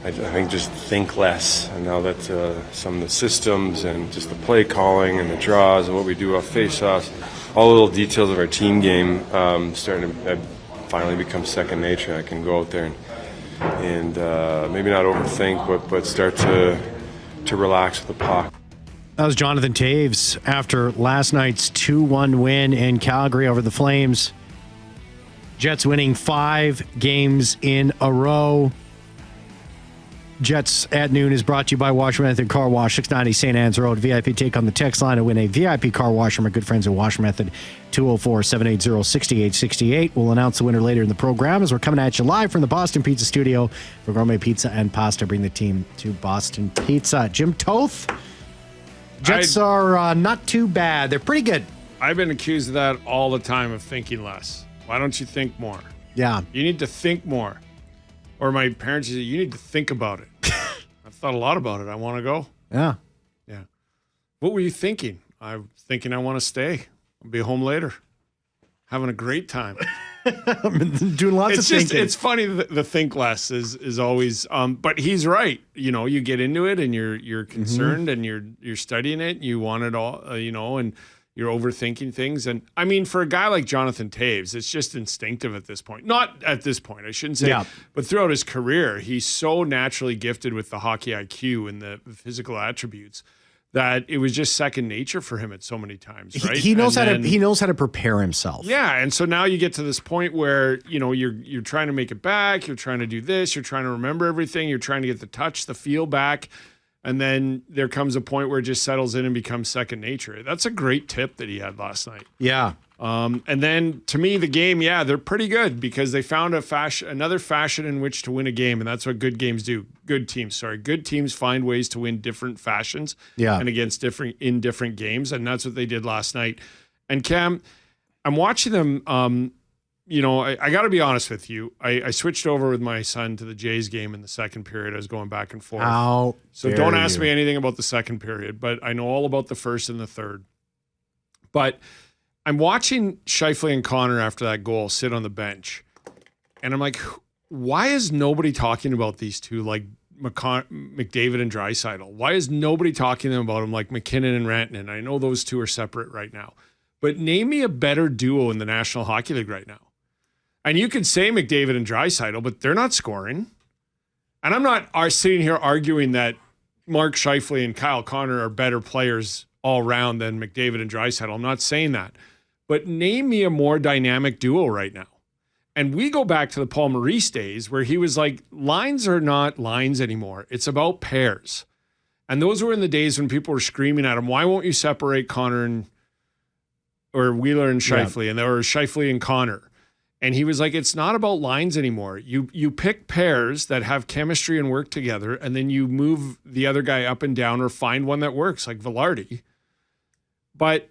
I think just think less. And now that some of the systems and just the play calling and the draws and what we do off face-offs, all the little details of our team game starting to finally become second nature. I can go out there and maybe not overthink, but start to relax with the puck. That was Jonathan Toews after last night's 2-1 win in Calgary over the Flames. Jets winning 5 games in a row. Jets at noon is brought to you by Washer Method Car Wash, 690 St. Anne's Road. VIP take on the text line to win a VIP car wash from our good friends at Washer Method, 204-780-6868. We'll announce the winner later in the program as we're coming at you live from the Boston Pizza Studio for gourmet pizza and pasta. Bring the team to Boston Pizza. Jim Toth, Jets are not too bad. They're pretty good. I've been accused of that all the time, of thinking less. Why don't you think more? Yeah. You need to think more. Or my parents say, you need to think about it. I've thought a lot about it. I want to go. Yeah. Yeah. What were you thinking? I'm thinking I want to stay. I'll be home later. Having a great time. Doing lots of thinking. It's funny, the think less is always, but he's right. You know, you get into it and you're concerned and you're studying it. You want it all, and you're overthinking things. And I mean, for a guy like Jonathan Toews, it's just instinctive at this point. Not at this point, I shouldn't say, but throughout his career, he's so naturally gifted with the hockey IQ and the physical attributes that it was just second nature for him at so many times, right? He knows how to prepare himself. Yeah, and so now you get to this point where, you're trying to make it back, you're trying to do this, you're trying to remember everything, you're trying to get the touch, the feel back. And then there comes a point where it just settles in and becomes second nature. That's a great tip that he had last night. Yeah. And then to me, the game, they're pretty good because they found another fashion in which to win a game. And that's what good teams do. Good teams find ways to win different fashions and against different games. And that's what they did last night. And Cam, I'm watching them. I got to be honest with you. I switched over with my son to the Jays game in the second period. I was going back and forth. So don't ask me anything about the second period, but I know all about the first and the third. But I'm watching Scheifele and Connor after that goal sit on the bench. And I'm like, why is nobody talking about these two like McDavid and Draisaitl? Why is nobody talking to them about them like McKinnon and Rantanen? I know those two are separate right now. But name me a better duo in the National Hockey League right now. And you could say McDavid and Draisaitl, but they're not scoring. And I'm not sitting here arguing that Mark Scheifele and Kyle Connor are better players all around than McDavid and Draisaitl. I'm not saying that. But name me a more dynamic duo right now. And we go back to the Paul Maurice days where he was like, lines are not lines anymore. It's about pairs. And those were in the days when people were screaming at him, why won't you separate Connor or Wheeler and Scheifele, or Scheifele and Connor? And he was like, it's not about lines anymore. You pick pairs that have chemistry and work together, and then you move the other guy up and down or find one that works, like Velarde. But,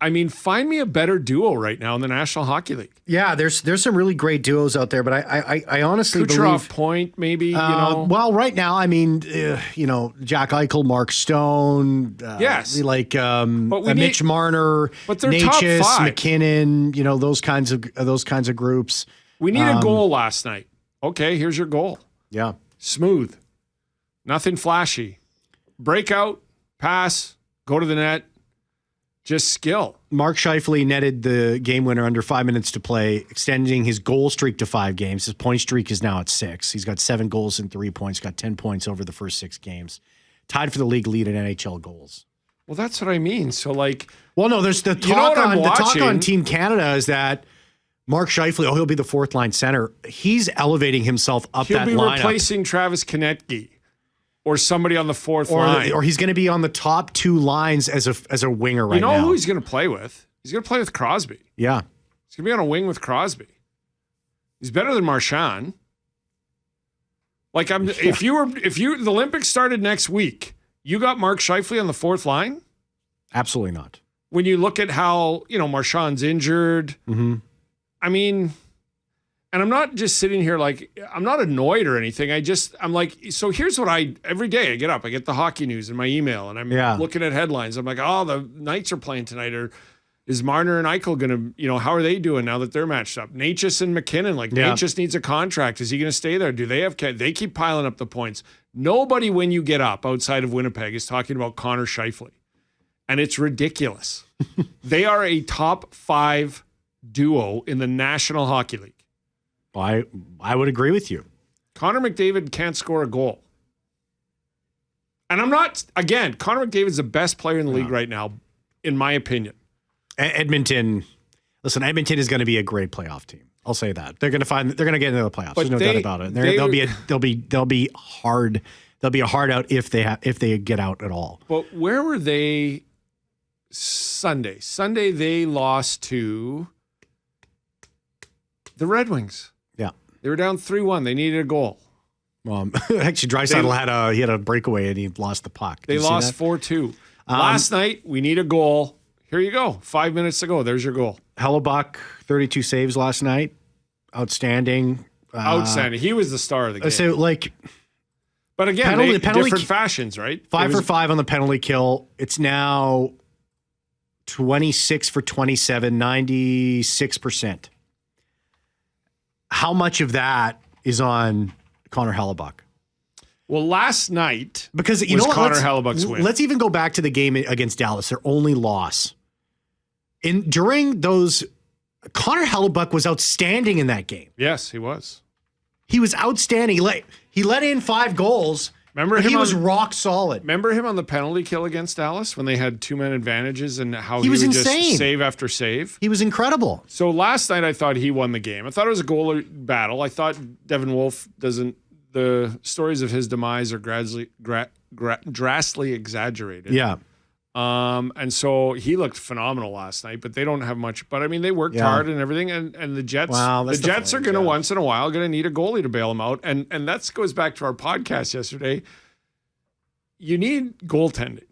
I mean, find me a better duo right now in the National Hockey League. Yeah, there's some really great duos out there, but I honestly Kucherov believe... Point, maybe, Well, right now, I mean, Jack Eichel, Mark Stone, yes, like Mitch Marner, Natchez, McKinnon, those kinds of groups. We need a goal last night. Okay, here's your goal. Yeah. Smooth. Nothing flashy. Breakout, pass, go to the net. Just skill. Mark Scheifele netted the game winner under 5 minutes to play, extending his goal streak to 5 games. His point streak is now at 6. He's got 7 goals and 3 points, got 10 points over the first 6 games. Tied for the league lead in NHL goals. Well, that's what I mean. So, there's the talk on Team Canada is that Mark Scheifele, he'll be the fourth line center. He's elevating himself up that lineup. He'll be replacing Travis Konecny. Or somebody on the fourth line. Or he's going to be on the top 2 lines as a winger right now. You know who he's going to play with? He's going to play with Crosby. Yeah. He's going to be on a wing with Crosby. He's better than Marchand. If the Olympics started next week, you got Mark Scheifele on the fourth line? Absolutely not. When you look at how, Marchand's injured, I mean... And I'm not just sitting here I'm not annoyed or anything. I'm like, so here's what every day I get up, I get the hockey news in my email and I'm looking at headlines. I'm like, oh, the Knights are playing tonight or, Is Marner and Eichel going to, how are they doing now that they're matched up? Natchez and McKinnon, Natchez needs a contract. Is he going to stay there? Do they have, they keep piling up the points. Nobody, when you get up outside of Winnipeg, is talking about Connor Scheifele. And it's ridiculous. They are a top 5 duo in the National Hockey League. Well, I would agree with you. Connor McDavid can't score a goal. And I'm not, again, Connor McDavid's the best player in the league right now, in my opinion. Edmonton is going to be a great playoff team. I'll say that. They're going to get into the playoffs. There's no doubt about it. They'll be hard. They'll be a hard out if they get out at all. But where were they Sunday? Sunday they lost to the Red Wings. Yeah. They were down 3-1. They needed a goal. Well, actually, Draisaitl had a breakaway and he lost the puck. They lost 4-2. Last night, we need a goal. Here you go. 5 minutes to go. There's your goal. Hellebuyck, 32 saves last night. Outstanding. Outstanding. He was the star of the game. So, but again, different fashions, right? 5 for 5 on the penalty kill. It's now 26 for 27, 96%. How much of that is on Connor Hellebuyck? Well, last night because was Connor Hellebuyck's win. Let's even go back to the game against Dallas, their only loss. During those, Connor Hellebuyck was outstanding in that game. Yes, he was. He was outstanding. He let in 5 goals. He was rock solid. Remember him on the penalty kill against Dallas when they had 2-man advantages and how he was would insane. Just save after save? He was incredible. So last night I thought he won the game. I thought it was a goal battle. I thought Devin Wolf the stories of his demise are drastically exaggerated. Yeah. And so he looked phenomenal last night, but they don't have much. But I mean, they worked hard and everything. And the Jets, the Jets are going to once in a while going to need a goalie to bail them out. And that goes back to our podcast yesterday. You need goaltending,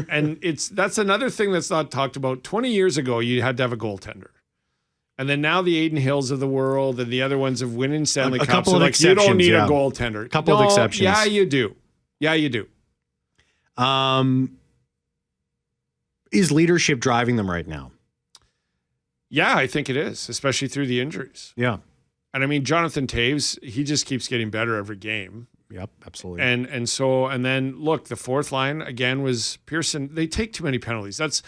and that's another thing that's not talked about. 20 years ago, you had to have a goaltender. And then now the Aiden Hills of the world and the other ones of winning Stanley Cups. Couple of you don't need a goaltender. A couple of exceptions. Yeah, you do. Is leadership driving them right now? Yeah, I think it is, especially through the injuries. Yeah. And I mean, Jonathan Taves, he just keeps getting better every game. Yep, absolutely. And then look, the fourth line again was Pearson. They take too many penalties. That's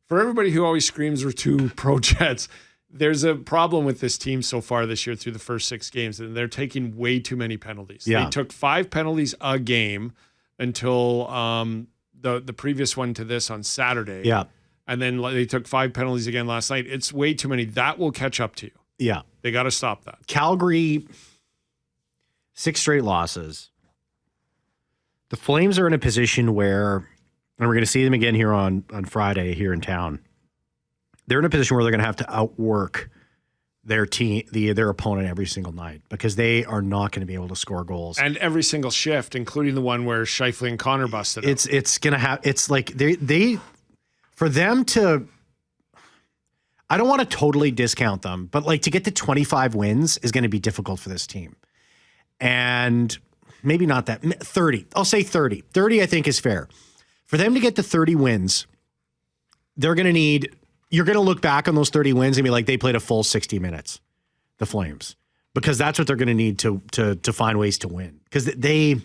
for everybody who always screams we're too pro Jets. There's a problem with this team so far this year through the first 6 games, and they're taking way too many penalties. Yeah. They took 5 penalties a game until the previous one to this on Saturday. Yeah. And then they took 5 penalties again last night. It's way too many. That will catch up to you. Yeah. They got to stop that. Calgary, 6 straight losses. The Flames are in a position where, and we're going to see them again here on Friday here in town. They're in a position where they're going to have to outwork their team, their opponent every single night because they are not going to be able to score goals. And every single shift, including the one where Scheifele and Connor busted. It's going to have. It's like they for them to. I don't want to totally discount them, but to get to 25 wins is going to be difficult for this team, and maybe not that 30. I'll say 30. 30 I think is fair. For them to get to 30 wins, they're going to need. You're going to look back on those 30 wins and be like, they played a full 60 minutes, the Flames, because that's what they're going to need to find ways to win. Because they're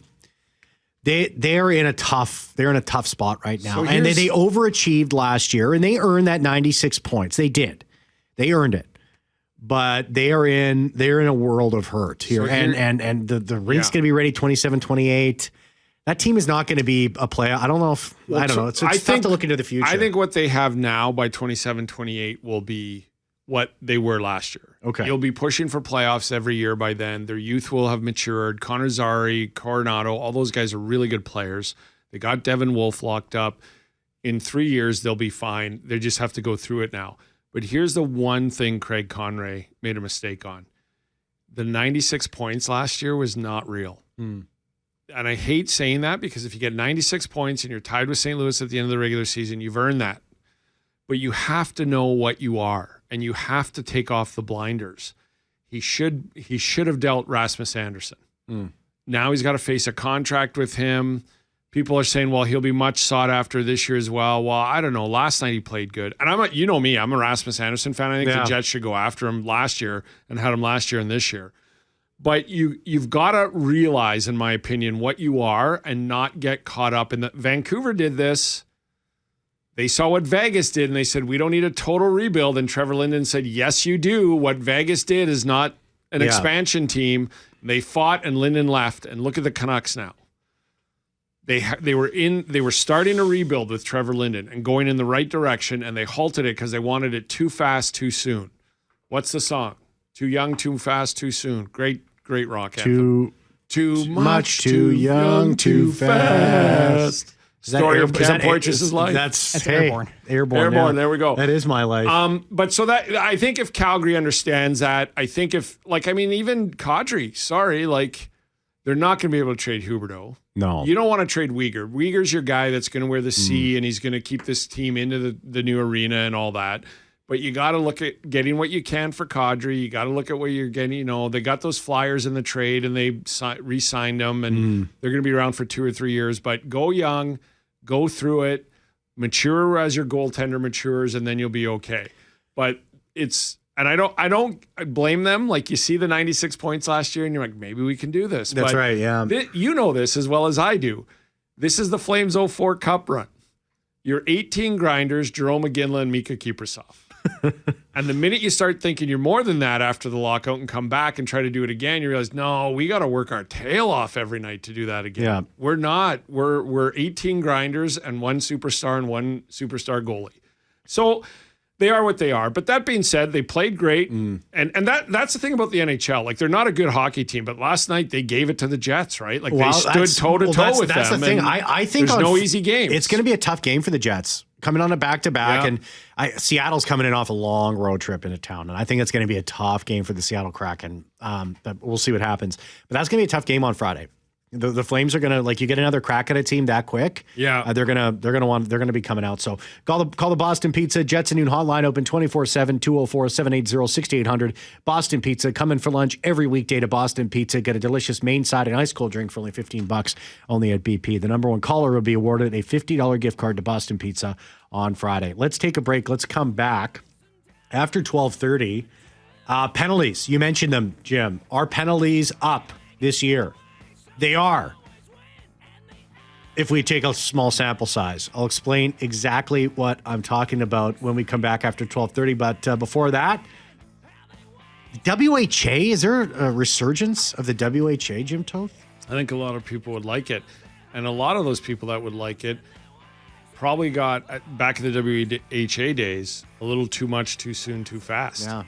in a tough spot right now, and they overachieved last year, and they earned that 96 points. They did, they earned it, but they're in a world of hurt here, and the rink's going to be ready 27-28. That team is not going to be a player. I don't know if I don't know. It's tough to look into the future. I think what they have now by 27-28 will be what they were last year. Okay. You'll be pushing for playoffs every year by then. Their youth will have matured. Connor Zary, Coronado, all those guys are really good players. They got Devin Wolf locked up. In 3 years, they'll be fine. They just have to go through it now. But here's the one thing Craig Conray made a mistake on. The 96 points last year was not real. And I hate saying that because if you get 96 points and you're tied with St. Louis at the end of the regular season, you've earned that. But you have to know what you are, and you have to take off the blinders. He should have dealt Rasmus Andersson. Now he's got to face a contract with him. people are saying, well, he'll be much sought after this year as well. Well, I don't know. Last night he played good. And you know me, I'm a Rasmus Anderson fan. I think the Jets should go after him last year and had him last year and this year. But you've got to realize, in my opinion, what you are and not get caught up in that. Vancouver did this. They saw what Vegas did, and they said, we don't need a total rebuild. And Trevor Linden said, yes, you do. What Vegas did is not an expansion team. They fought, and Linden left. And look at the Canucks now. They were starting a rebuild with Trevor Linden and going in the right direction, and they halted it because they wanted it too fast, too soon. What's the song? Too young, too fast, too soon. Great rock anthem. Too much, too young, too fast. Story of Cam Poitras's life. That's Airborne. Airborne. Yeah. There we go. That is my life. But so that I think if Calgary understands that, I think even Kadri, they're not going to be able to trade Huberdeau. No. You don't want to trade Uyghur. Uyghur's your guy that's going to wear the C and he's going to keep this team into the new arena and all that. But you got to look at getting what you can for Kadri. You got to look at what you're getting. They got those Flyers in the trade and they re-signed them and they're going to be around for 2 or 3 years. But go young, go through it, mature as your goaltender matures, and then you'll be okay. But and I don't blame them. Like, you see the 96 points last year and you're like, maybe we can do this. That's right, yeah. You know this as well as I do. This is the Flames 04 Cup run. You're 18 grinders, Jerome McGinley and Mika Kiprasov. And the minute you start thinking you're more than that after the lockout and come back and try to do it again, you realize, no, we got to work our tail off every night to do that again. Yeah. We're not. We're 18 grinders and one superstar and one superstar goalie. So they are what they are. But that being said, they played great. And that's the thing about the NHL. Like, they're not a good hockey team, but last night they gave it to the Jets, right? Like, they stood toe-to-toe with them. That's the thing. I think there's no easy games. It's going to be a tough game for the Jets. Coming on a back-to-back, and Seattle's coming in off a long road trip into town, and I think it's going to be a tough game for the Seattle Kraken. But we'll see what happens. But that's going to be a tough game on Friday. The Flames are gonna, like, you get another crack at a team that quick. Yeah, they're gonna be coming out. So call the Boston Pizza Jets and Noon hotline, open 24/7, 204-780-6800. Boston Pizza, come in for lunch every weekday to Boston Pizza. Get a delicious main side and ice cold drink for only $15 only at BP. The number one caller will be awarded a $50 gift card to Boston Pizza on Friday. Let's take a break. Let's come back after 12:30. Penalties, you mentioned them, Jim. Are penalties up this year? They are. If we take a small sample size, I'll explain exactly what I'm talking about when we come back after 12:30. But before that, WHA, is there a resurgence of the WHA, Jim Toth? I think a lot of people would like it. And a lot of those people that would like it probably got, back in the WHA days, a little too much, too soon, too fast. Yeah.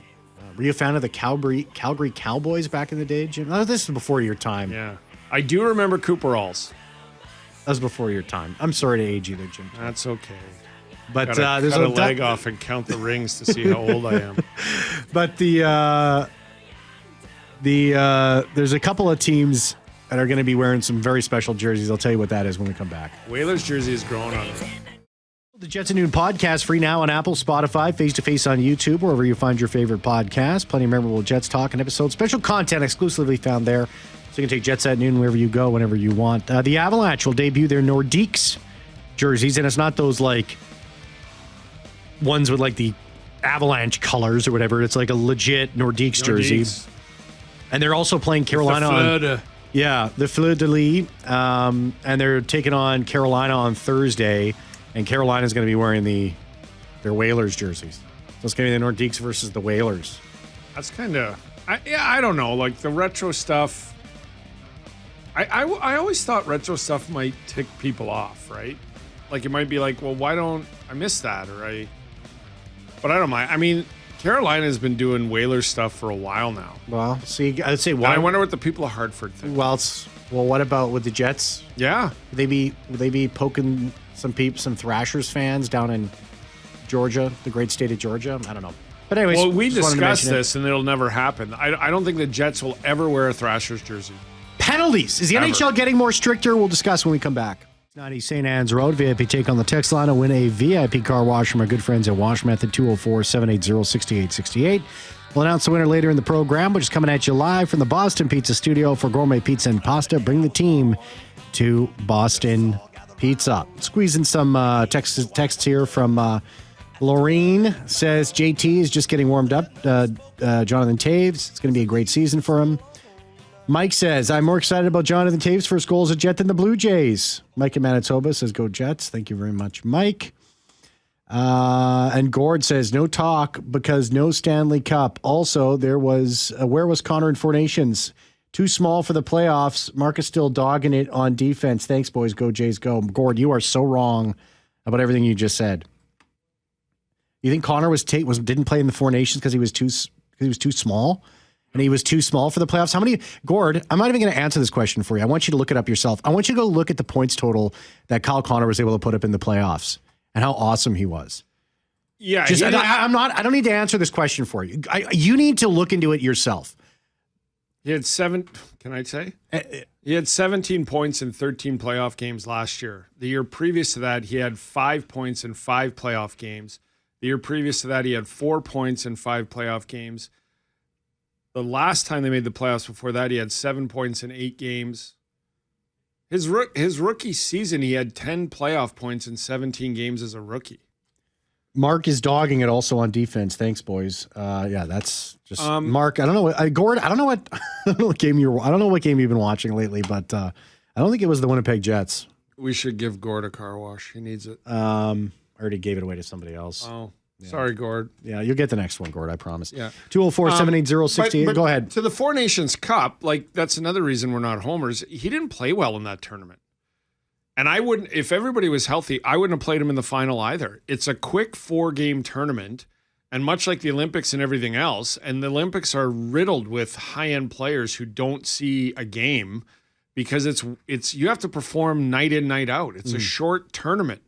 Were you a fan of the Calgary Cowboys back in the day, Jim? Oh, this is before your time. Yeah. I do remember Cooper Alls. That was before your time. I'm sorry to age you there, Jim. That's okay. But there's a leg off and count the rings to see how old I am. But there's a couple of teams that are going to be wearing some very special jerseys. I'll tell you what that is when we come back. Whalers jersey is growing on me. The Jets and Noon podcast, free now on Apple, Spotify, face-to-face on YouTube, wherever you find your favorite podcast. Plenty of memorable Jets talk and episodes. Special content exclusively found there. So you can take Jets at Noon wherever you go, whenever you want. The Avalanche will debut their Nordiques jerseys, and it's not those, like, ones with, like, the Avalanche colors or whatever. It's like a legit Nordiques jersey. And they're also playing Carolina the Fleur de Lis. And they're taking on Carolina on Thursday, and Carolina's going to be wearing their Whalers jerseys. So it's going to be the Nordiques versus the Whalers. That's kind of, I don't know, like the retro stuff. I always thought retro stuff might tick people off, right? Like, it might be like, well, why don't I miss that? But I don't mind. I mean, Carolina's been doing Whalers stuff for a while now. Well, see, I'd say why. And I wonder what the people of Hartford think. Well, what about with the Jets? Yeah, would they be poking some Thrashers fans down in Georgia, the great state of Georgia? I don't know. But anyways, well, we discussed this, and it'll never happen. I don't think the Jets will ever wear a Thrashers jersey. Penalties. Is the NHL getting more stricter? We'll discuss when we come back. 90 St. Anne's Road, VIP take on the text line and win a VIP car wash from our good friends at Wash Method, 204-780-6868. We'll announce the winner later in the program, which is coming at you live from the Boston Pizza Studio for gourmet pizza and pasta. Bring the team to Boston Pizza. Squeezing some text here from Lorraine. Says JT is just getting warmed up. Jonathan Toews. It's going to be a great season for him. Mike says, I'm more excited about Jonathan Toews' first goal as a Jet than the Blue Jays. Mike in Manitoba says, go Jets. Thank you very much, Mike. And Gord says, no talk because no Stanley Cup. Also, there was, where was Connor in Four Nations? Too small for the playoffs. Mark is still dogging it on defense. Thanks, boys. Go Jays, go. Gord, you are so wrong about everything you just said. You think Connor didn't play in the Four Nations because he was too small? And he was too small for the playoffs? How many? Gord, I'm not even going to answer this question for you. I want you to look it up yourself. I want you to go look at the points total that Kyle Connor was able to put up in the playoffs and how awesome he was. Yeah. I don't need to answer this question for you. You need to look into it yourself. He had can I say? He had 17 points in 13 playoff games last year. The year previous to that, he had 5 points in 5 playoff games. The year previous to that, he had 4 points in 5 playoff games. The last time they made the playoffs before that, he had 7 points in 8 games. His rookie season, he had 10 playoff points in 17 games as a rookie. Mark is dogging it also on defense. Thanks, boys. Yeah, that's just Mark. I don't know. Gord, I don't know what game you've been watching lately, but I don't think it was the Winnipeg Jets. We should give Gord a car wash. He needs it. I already gave it away to somebody else. Oh, yeah. Sorry, Gord. Yeah, you'll get the next one, Gord. I promise. Yeah. 204-780-68. Go ahead. To the Four Nations Cup, that's another reason we're not homers. He didn't play well in that tournament. And I wouldn't, if everybody was healthy, I wouldn't have played him in the final either. It's a quick 4-game tournament, and much like the Olympics and everything else, and the Olympics are riddled with high-end players who don't see a game because it's you have to perform night in, night out. It's a short tournament.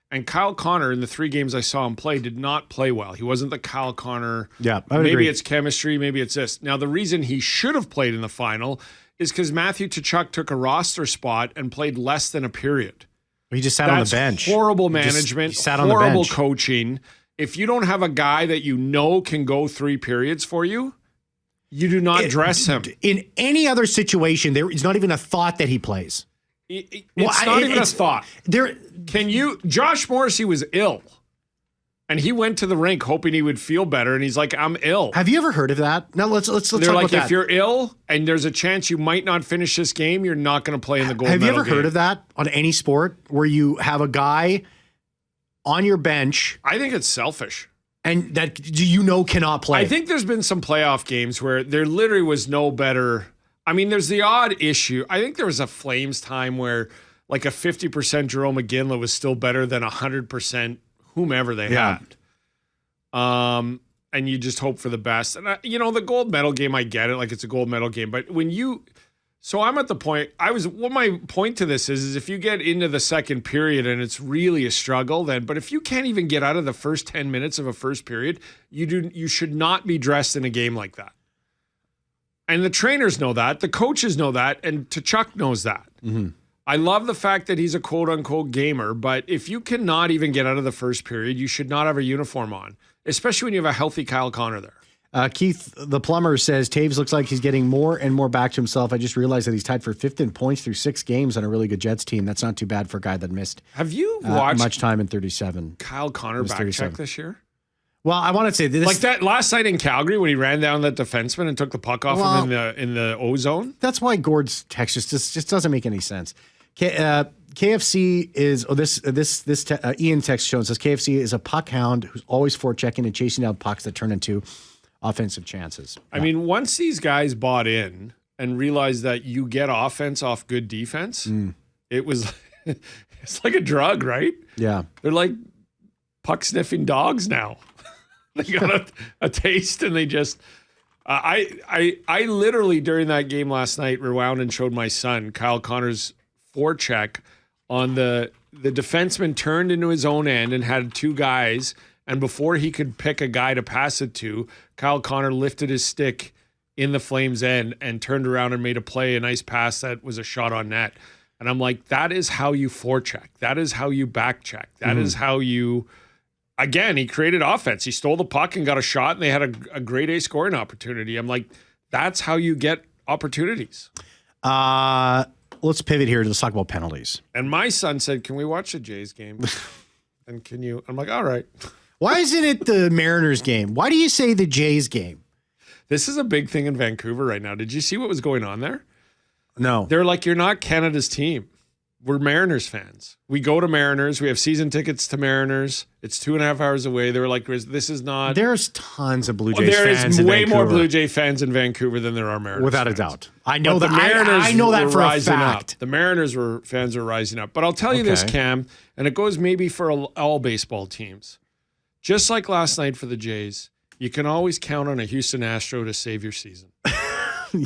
And Kyle Connor, in the 3 games I saw him play, did not play well. He wasn't the Kyle Connor. Yeah, I would maybe agree. It's chemistry, maybe it's this. Now, the reason he should have played in the final is because Matthew Tkachuk took a roster spot and played less than a period. He just sat on the bench. Horrible management, he sat on the horrible bench. coaching. If you don't have a guy that you know can go 3 periods for you, you do not dress him. In any other situation, there is not even a thought that he plays. It's not even a thought. Josh Morrissey was ill. And he went to the rink hoping he would feel better, and he's like, I'm ill. Have you ever heard of that? Now let's talk They're like, about that. if you're ill and there's a chance you might not finish this game, you're not going to play in the gold medal game. Have you ever heard of that on any sport where you have a guy on your bench? I think it's selfish. And that cannot play. I think there's been some playoff games where there literally was no better. I mean, there's the odd issue. I think there was a Flames time where like a 50% Jerome McGinley was still better than 100% whomever they had. And you just hope for the best. And, the gold medal game, I get it. Like, it's a gold medal game. But so I'm at the point, my point to this is if you get into the second period and it's really a struggle, but if you can't even get out of the first 10 minutes of a first period, you should not be dressed in a game like that. And the trainers know that. The coaches know that. And Tkachuk knows that. Mm-hmm. I love the fact that he's a quote-unquote gamer, but if you cannot even get out of the first period, you should not have a uniform on, especially when you have a healthy Kyle Connor there. Keith, the plumber, says, Taves looks like he's getting more and more back to himself. I just realized that he's tied for 5th in points through 6 games on a really good Jets team. That's not too bad for a guy that missed Have you watched much time in 37. Kyle Connor back check this year? Well, I want to say this. Like that last night in Calgary when he ran down that defenseman and took the puck off him in the O-zone? That's why Gord's text just doesn't make any sense. KFC is Ian text shows us KFC is a puck hound who's always forechecking and chasing down pucks that turn into offensive chances. I mean, once these guys bought in and realized that you get offense off good defense, it's like a drug, right? Yeah, they're like puck sniffing dogs now. They got a taste, and they just. I literally during that game last night rewound and showed my son Kyle Connor's forecheck on the defenseman turned into his own end and had 2 guys, and before he could pick a guy to pass it to, Kyle Connor lifted his stick in the Flames end and turned around and made a nice pass that was a shot on net. And I'm like, that is how you forecheck. That is how you back check. That is how you, again, he created offense. He stole the puck and got a shot, and they had a grade A scoring opportunity. I'm like, that's how you get opportunities. let's pivot here to talk about penalties. And my son said, "Can we watch the Jays game?" And can you? I'm like, all right. Why isn't it the Mariners game? Why do you say the Jays game? This is a big thing in Vancouver right now. Did you see what was going on there? No. They're like, you're not Canada's team. We're Mariners fans. We go to Mariners. We have season tickets to Mariners. It's 2.5 hours away. They were like, this is not. There's tons of Blue Jays there fans is in way Vancouver. more Blue Jay fans in Vancouver than there are Mariners Without fans. a doubt. I know But that. I know that for a fact. Up. The Mariners fans are rising up. But I'll tell you this, Cam, and it goes maybe for all baseball teams. Just like last night for the Jays, you can always count on a Houston Astro to save your season.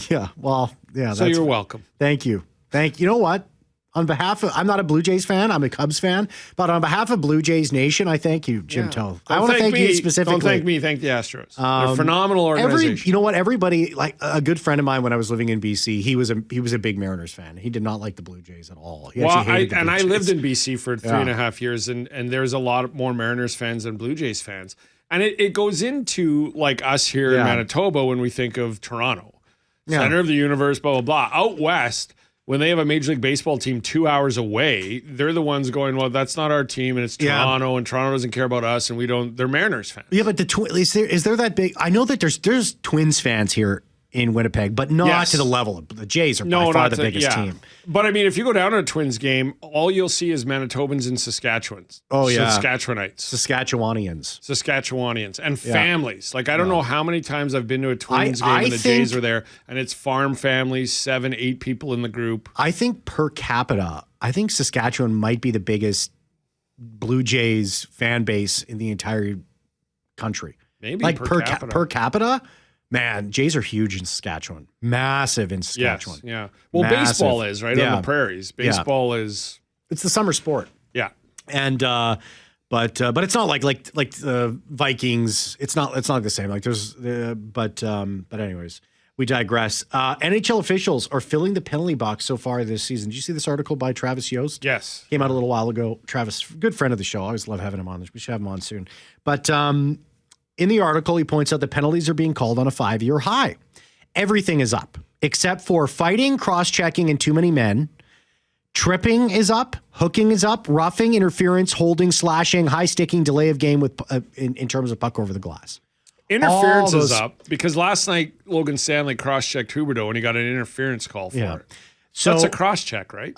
Yeah. Well, yeah. So you're welcome. Thank you. You know what? On behalf of, I'm not a Blue Jays fan. I'm a Cubs fan. But on behalf of Blue Jays Nation, I thank you, Jim Toews. I want to thank you specifically. Don't thank me. Thank the Astros. They're a phenomenal organization. You know what? Everybody, like a good friend of mine when I was living in BC, he was a big Mariners fan. He did not like the Blue Jays at all. I lived in BC for 3.5 years, and there's a lot more Mariners fans than Blue Jays fans. And it goes into like us here in Manitoba when we think of Toronto, center of the universe, blah, blah, blah. Out west, when they have a Major League Baseball team 2 hours away, they're the ones going, well, that's not our team, and it's Toronto, and Toronto doesn't care about us, and we don't. They're Mariners fans. Yeah, but is there that big? I know that there's Twins fans here in Winnipeg, but not to the level of the Jays are by far the biggest team. But I mean, if you go down to a Twins game, all you'll see is Manitobans and Saskatchewans. Oh yeah, Saskatchewanites, Saskatchewanians, and families. Like I don't know how many times I've been to a Twins game and the Jays are there, and it's farm families, 7, 8 people in the group. I think per capita, Saskatchewan might be the biggest Blue Jays fan base in the entire country. Maybe like per capita. Man, Jays are huge in Saskatchewan. Massive in Saskatchewan. Yes, yeah. Well, baseball is, right? On the prairies. Baseball is... It's the summer sport. Yeah. And but it's not like the Vikings. It's not the same. Like there's but anyways, we digress. NHL officials are filling the penalty box so far this season. Did you see this article by Travis Yost? Yes. Came out a little while ago. Travis, good friend of the show. I always love having him on. We should have him on soon. But in the article, he points out that penalties are being called on a 5-year high. Everything is up except for fighting, cross-checking, and too many men. Tripping is up, hooking is up, roughing, interference, holding, slashing, high sticking, delay of game with in terms of puck over the glass. Interference is up because last night Logan Stanley cross-checked Huberdeau and he got an interference call for it. So that's a cross-check, right?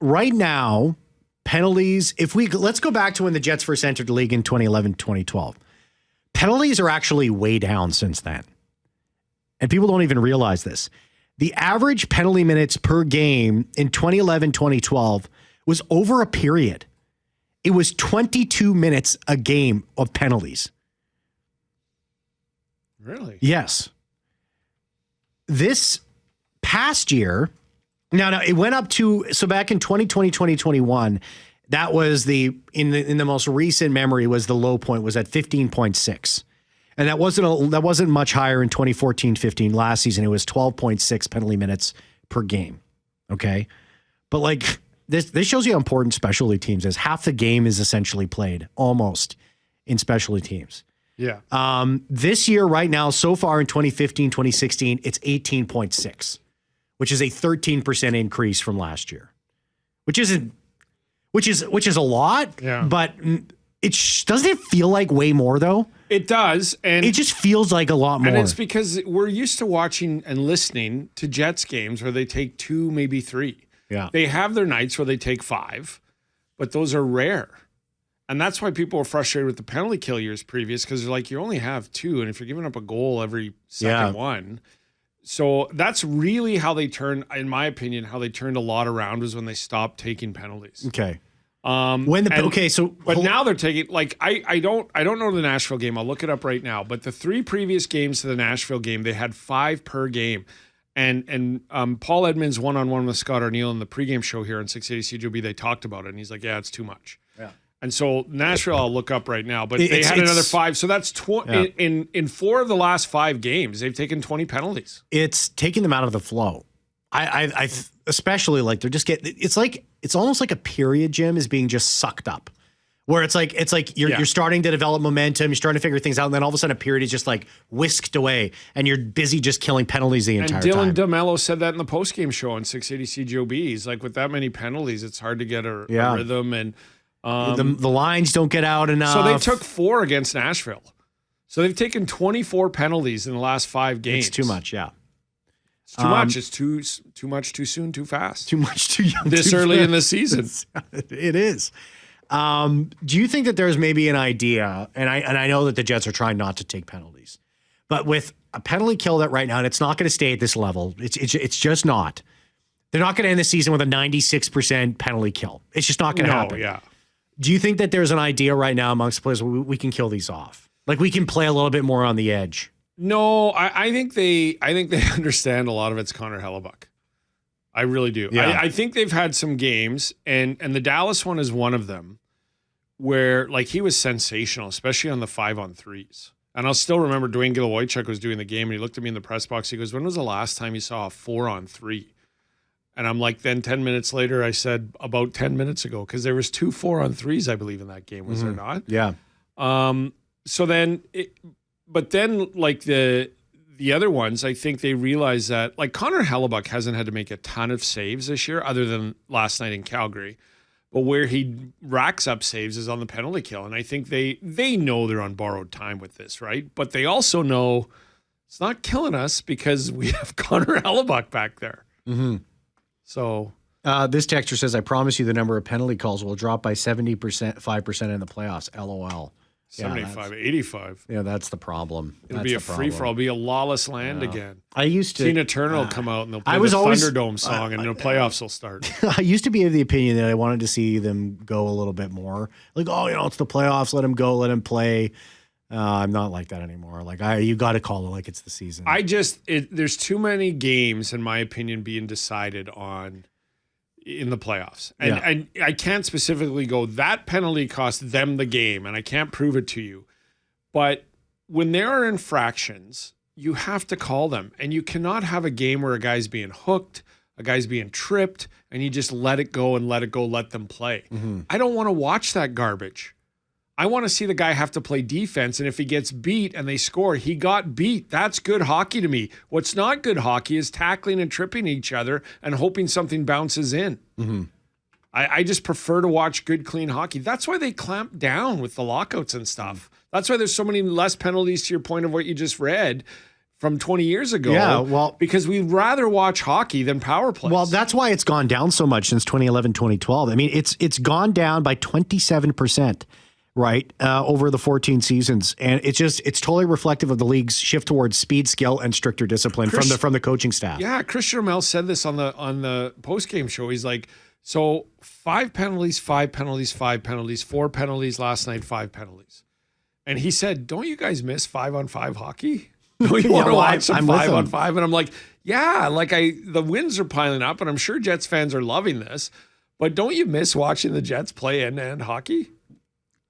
Right now, penalties, let's go back to when the Jets first entered the league in 2011, 2012. Penalties are actually way down since then. And people don't even realize this. The average penalty minutes per game in 2011, 2012 was over a period. It was 22 minutes a game of penalties. Really? Yes. This past year, now it went up to, so back in 2020, 2021, that was in the most recent memory was the low point was at 15.6. And that wasn't much higher in 2014-15 last season. It was 12.6 penalty minutes per game. Okay. But like this shows you how important specialty teams is. Half the game is essentially played almost in specialty teams. Yeah. This year right now, so far in 2015, 2016, it's 18.6, which is a 13% increase from last year, which is a lot, but doesn't it feel like way more though? It does. And it just feels like a lot more. And it's because we're used to watching and listening to Jets games where they take 2, maybe 3. Yeah. They have their nights where they take 5, but those are rare. And that's why people were frustrated with the penalty kill years previous, because they're like, you only have 2, and if you're giving up a goal every second one. So that's really how they turned, in my opinion, how they turned a lot around was when they stopped taking penalties. Okay. But now they're taking, like, I don't know the Nashville game. I'll look it up right now. But the 3 previous games to the Nashville game, they had 5 per game. And Paul Edmonds one-on-one with Scott Arneal in the pregame show here on 680 CJOB, they talked about it, and he's like, yeah, it's too much. Yeah. And so Nashville, I'll look up right now, but they had another 5. So that's in 4 of the last 5 games, they've taken 20 penalties. It's taking them out of the flow. I especially like they're just getting. It's almost like a period, Jim, is being just sucked up, where it's like you're starting to develop momentum, you're starting to figure things out, and then all of a sudden a period is just like whisked away, and you're busy just killing penalties the entire time. And Dylan DeMello said that in the postgame show on 680 CJOB. He's like, with that many penalties, it's hard to get a rhythm, and the lines don't get out enough. So they took 4 against Nashville. So they've taken 24 penalties in the last 5 games. It's too much, yeah. It's too much. It's too much, too soon, too fast. Too much, too young. This too early fast. in the season. It is. Do you think that there's maybe an idea, and I know that the Jets are trying not to take penalties, but with a penalty kill that right now, and it's not going to stay at this level. It's just not. They're not going to end the season with a 96% penalty kill. It's just not going to happen. Yeah. Do you think that there's an idea right now amongst the players where we can kill these off? Like we can play a little bit more on the edge? No, I think they understand a lot of it's Connor Hellebuyck. I really do. Yeah. I think they've had some games, and the Dallas one is one of them, where like he was sensational, especially on the 5-on-3s. And I'll still remember Dwayne Gilowojcik was doing the game, and he looked at me in the press box. He goes, "When was the last time you saw a 4-on-3?" And I'm like, then 10 minutes later, I said, about 10 minutes ago, because there was 2 4-on-3s, I believe, in that game. Was there not? Yeah. So then, but then like the other ones, I think they realize that like Connor Hellebuyck hasn't had to make a ton of saves this year, other than last night in Calgary. But where he racks up saves is on the penalty kill, and I think they know they're on borrowed time with this, right? But they also know it's not killing us because we have Connor Hellebuyck back there. Mm-hmm. So this texter says, "I promise you, the number of penalty calls will drop by 5% in the playoffs." LOL. 75, 85. Yeah, that's the problem. It'll be a free-for-all. It'll be a lawless land again. I used to. Tina Turner will come out and they'll play the Thunderdome song and the playoffs will start. I used to be of the opinion that I wanted to see them go a little bit more. Like, it's the playoffs. Let them go. Let them play. I'm not like that anymore. Like, you got to call it like it's the season. There's too many games, in my opinion, being decided on in the playoffs. And I can't specifically go, that penalty cost them the game, and I can't prove it to you. But when there are infractions, you have to call them. And you cannot have a game where a guy's being hooked, a guy's being tripped, and you just let it go, let them play. Mm-hmm. I don't want to watch that garbage. I want to see the guy have to play defense, and if he gets beat and they score, he got beat. That's good hockey to me. What's not good hockey is tackling and tripping each other and hoping something bounces in. Mm-hmm. I just prefer to watch good, clean hockey. That's why they clamp down with the lockouts and stuff. That's why there's so many less penalties, to your point of what you just read, from 20 years ago. Yeah, well, because we'd rather watch hockey than power plays. Well, that's why it's gone down so much since 2011, 2012. I mean, it's gone down by 27%. Right, over the 14 seasons, and it's totally reflective of the league's shift towards speed, skill, and stricter discipline from the coaching staff. Yeah, Christian Ramel said this on the post-game show. He's like, so 5 penalties, 5 penalties, 5 penalties, 4 penalties last night, 5 penalties, and he said, "Don't you guys miss 5-on-5 hockey? Don't you want to watch some 5-on-5?" And I'm like, yeah, like the wins are piling up, and I'm sure Jets fans are loving this, but don't you miss watching the Jets play end-to-end hockey?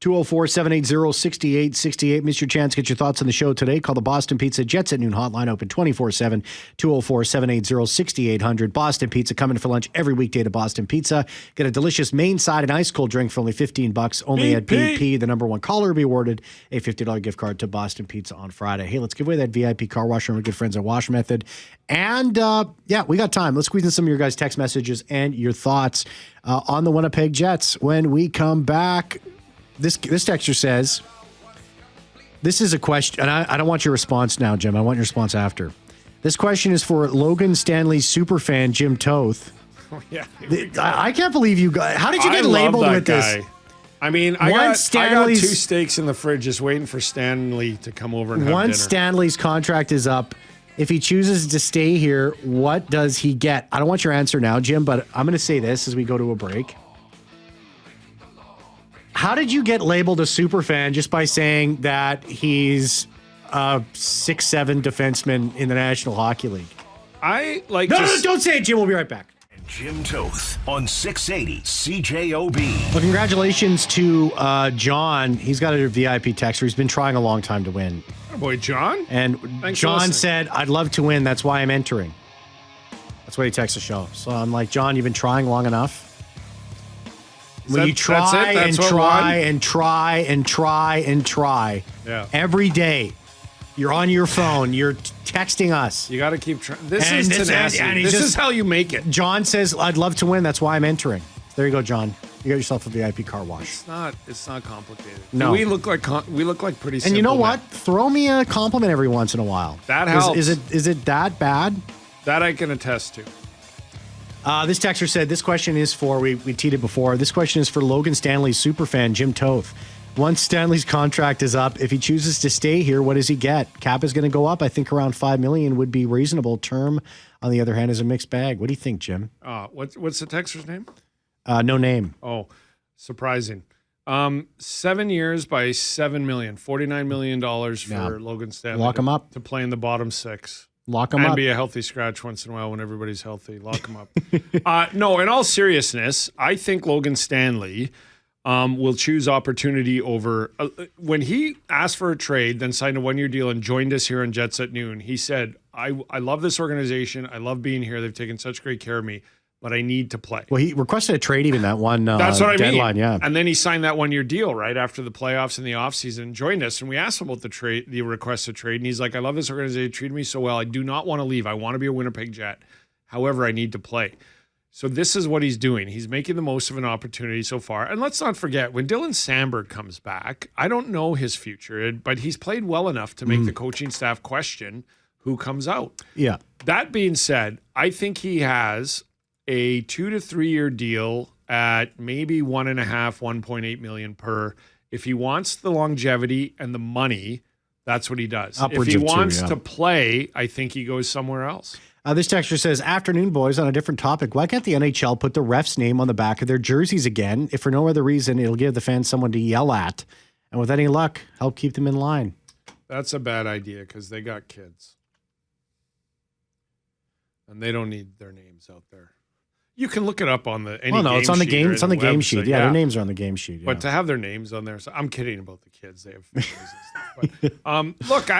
204-780-6868. Miss your chance. Get your thoughts on the show today. Call the Boston Pizza Jets at noon hotline, open 24/7. 204-780-6800. Boston Pizza, coming for lunch every weekday to Boston Pizza. Get a delicious main side and ice cold drink for only $15. Only at BP. The number one caller will be awarded a $50 gift card to Boston Pizza on Friday. Hey, let's give away that VIP car washer from our good friends at Wash Method. And we got time. Let's squeeze in some of your guys' text messages and your thoughts on the Winnipeg Jets when we come back. This texter says, this is a question, and I don't want your response now, Jim. I want your response after. This question is for Logan Stanley's superfan, Jim Toth. Oh, yeah. I can't believe you got. How did you get labeled with guy. this? I mean, I got 2 steaks in the fridge just waiting for Stanley to come over and have dinner. Once Stanley's contract is up, if he chooses to stay here, what does he get? I don't want your answer now, Jim, but I'm going to say this as we go to a break. How did you get labeled a superfan just by saying that he's a 6'7" defenseman in the National Hockey League? I like. No, don't say it, Jim. We'll be right back. Jim Toth on 680 CJOB. Well, congratulations to John. He's got a VIP texter. He's been trying a long time to win. Oh boy, John. And Thanks John said, "I'd love to win. That's why I'm entering." That's what he texts the show. So I'm like, John, you've been trying long enough. When you try and try and try and try and try every day. You're on your phone. You're texting us. You got to keep trying. This is tenacity. This is how you make it. John says, I'd love to win. That's why I'm entering. There you go, John. You got yourself a VIP car wash. It's not complicated. No. We look like pretty simple. And you know men. what? Throw me a compliment every once in a while. That helps. Is it that bad? That I can attest to. This texter said this question is for, we teed it before, this question is for Logan Stanley's superfan, Jim Toth. Once Stanley's contract is up, if he chooses to stay here, what does he get? Cap is going to go up. I think around $5 million would be reasonable. Term, on the other hand, is a mixed bag. What do you think, Jim? What's the texter's name? No name. Oh, surprising. 7 years by $7 million, $49 million for Logan Stanley. Lock him up. To play in the bottom six. Lock him up. And be a healthy scratch once in a while when everybody's healthy. Lock him up. No, in all seriousness, I think Logan Stanley will choose opportunity over. When he asked for a trade, then signed a one-year deal and joined us here on Jets at Noon, he said, I love this organization. I love being here. They've taken such great care of me, but I need to play. Well, he requested a trade even that one That's what deadline, I mean. yeah. And then he signed that one-year deal right after the playoffs and the offseason and joined us. And we asked him about the requested trade. And he's like, I love this organization. They treated me so well. I do not want to leave. I want to be a Winnipeg Jet. However, I need to play. So this is what he's doing. He's making the most of an opportunity so far. And let's not forget, when Dylan Samberg comes back, I don't know his future, but he's played well enough to make the coaching staff question who comes out. Yeah. That being said, I think he has a 2 to 3 year deal at maybe 1.5, 1.8 million per. If he wants the longevity and the money, that's what he does. Upwards if he of wants 2, to play, I think he goes somewhere else. This texter says, afternoon, boys, on a different topic. Why can't the NHL put the ref's name on the back of their jerseys again? If for no other reason, it'll give the fans someone to yell at. And with any luck, help keep them in line. That's a bad idea because they got kids. And they don't need their names out there. You can look it up on the game it's on the sheet game. It's on the game website. sheet. Yeah, their names are on the game sheet. Yeah. But to have their names on there, so I'm kidding about the kids. They have families and stuff. But look,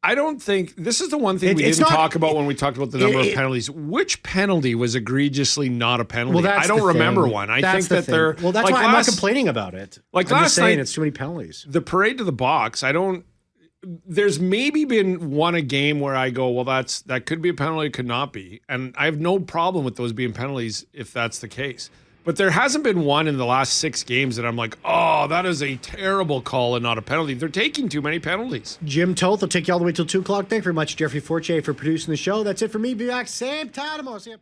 I don't think this is the one thing we didn't talk about when we talked about the number of penalties. Which penalty was egregiously not a penalty? Well, I don't remember one. I think that they're well. That's why I'm not complaining about it. Like I'm last just saying night, it's too many penalties. The parade to the box. There's maybe been one a game where I go, well, that could be a penalty, it could not be, and I have no problem with those being penalties if that's the case. But there hasn't been one in the last 6 games that I'm like, oh, that is a terrible call and not a penalty. They're taking too many penalties. Jim Toth will take you all the way till 2 o'clock. Thank you very much, Jeffrey Fortier, for producing the show. That's it for me. Be back same time tomorrow. See ya.